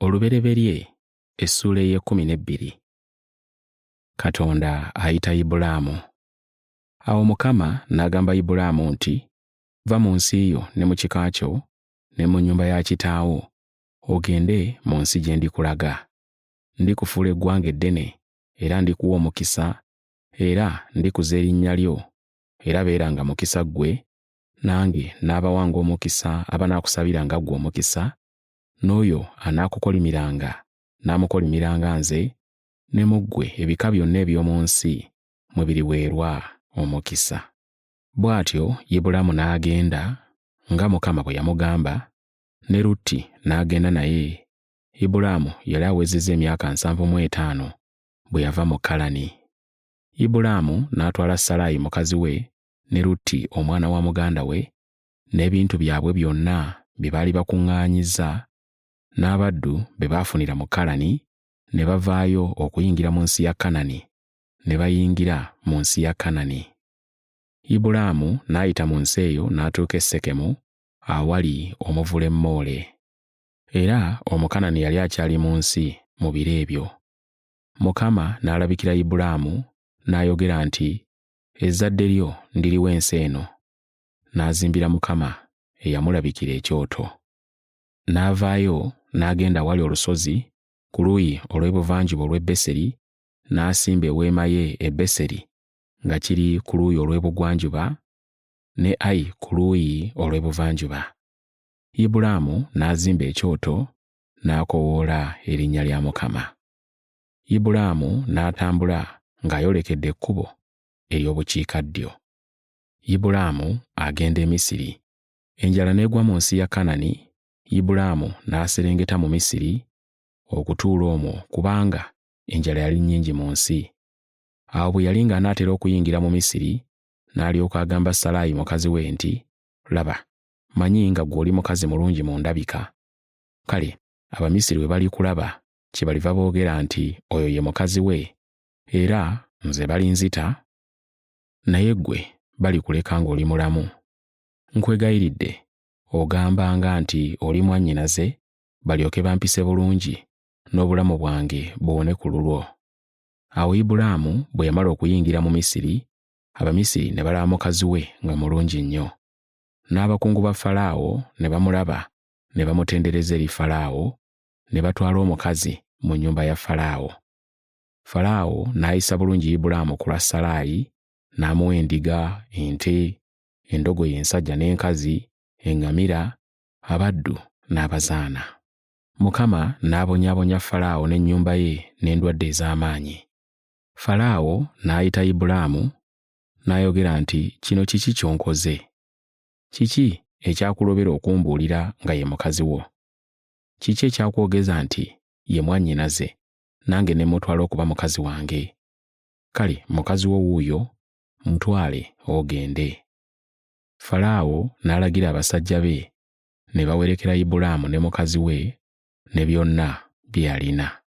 Olubereberye essuula ey'e12. Katonda ayita Ibulaamu. Awo Mukama n'agamba Ibulaamu nti, "Vva mu nsi yo ne mu kika kyo ne mu nnyumba ya kitaawo, ogende mu nsi gye ndikulaga. Ndikufuula eggwanga eddene, era ndikuwa omukisa, era ndikuza erinnya lyo, era beeranga mukisa ggwe, nange n'abawanga omukisa abanaakusabiranga ggwe omukisa, n'oyo anaakukolimiranga n'amukolimiranga nze, ne mu ggwe ebika byonna eby'omu nsi mwe biriweerwa omukisa." Bw'atyo Ibulaamu n'agenda nga Mukama bwe yamugamba, ne Lutti n'agenda naye. Ibulaamu yali awezezza emyaka 75 bwe yava mu Kalani. Ibulaamu n'atwala Salaayi mukazi we ne Lutti omwana wa muganda we, n'ebintu byabwe byonna bye baali bakuŋŋaanyizza, n'abaddu be baafunira mu Kalani, ne bavaayo okuyingira mu nsi ya Kanani, ne bayingira mu nsi ya Kanani. Ibulaamu n'ayita mu nsi eyo n'atuuka e Sekemu awali omuvule Moole. Era Omukanani yali akyali mu nsi mu biro ebyo. Mukama n'alabikira Ibulaamu n'ayogera nti, "Ezzadde lyo ndiriwa ensi eno." N'azimbira Mukama eyamulabikira ekyoto. N'avaayo n'agenda awali olusozi ku luuyi olw'ebuvanjuba olw'e Beseri, n'asimba eweema ye e Beseri nga kiri ku luuyi olw'ebugwanjuba, ne Ayi ku luuyi olw'ebuvanjuba. Ibulaamu n'azimba ekyoto n'akoowoola erinnya lya Mukama. Ibulaamu n'atambula ng'ayolekedde ekkubo ery'obukiikaddyo. Ibulaamu agenda e Misiri. Enjala n'egwa mu nsi ya Kanani. Ibulaamu n'aserengeta mu Misiri okutuula omwo kubanga enjala yali nnyingi mu nsi. Awo bwe yali ng'anaatera okuyingira mu Misiri, n'alyoka agamba Salaayi mukazi we nti, "Laba, manyi nga ggwe oli mukazi mulungi mu ndabika. Kale Abamisiri bwe balikulaba kye baliva boogera nti oyo ye mukazi we, era nze balinzita, naye ggwe balikuleka ng'oli mulamu. Nkwegayiridde ogambanga nti oli mwannyinaze, balyoke bampise bulungi, n'obulamu bwange buwone ku lulwo." Awo Ibulaamu bwe yamala okuyingira mu Misiri, Abamisiri ne balaba mukazi we nga mulungi nnyo. N'abakungu ba Falaawo ne bamulaba, ne bamutendereza eri Falaawo, ne batwala omukazi mu nnyumba ya Falaawo. Falaawo n'ayisa bulungi Ibulaamu ku lwa Salaayi, n'amuwa endiga, ente, endogoyi ensajja n'enkazi, eŋŋamira, abaddu n'abazaana. Mukama n'abonyaabonya Falaawo n'ennyumba ye n'endwadde ez'amaanyi. Falaawo n'ayita Ibulaamu n'ayogera nti, "Kino kiki ky'onkoze? Kiki ekyakulobera okumbuulira nga ye mukazi wo? Kiki ekyakwogeza nti ye mwannyinaze, nange ne mutwala okuba mukazi wange? Kale mukazi wo wuuyo, mutwale ogende." Falaawo n'alagira abasajja be, ne bawerekera Ibulaamu ne mukazi we ne byonna bye yalina.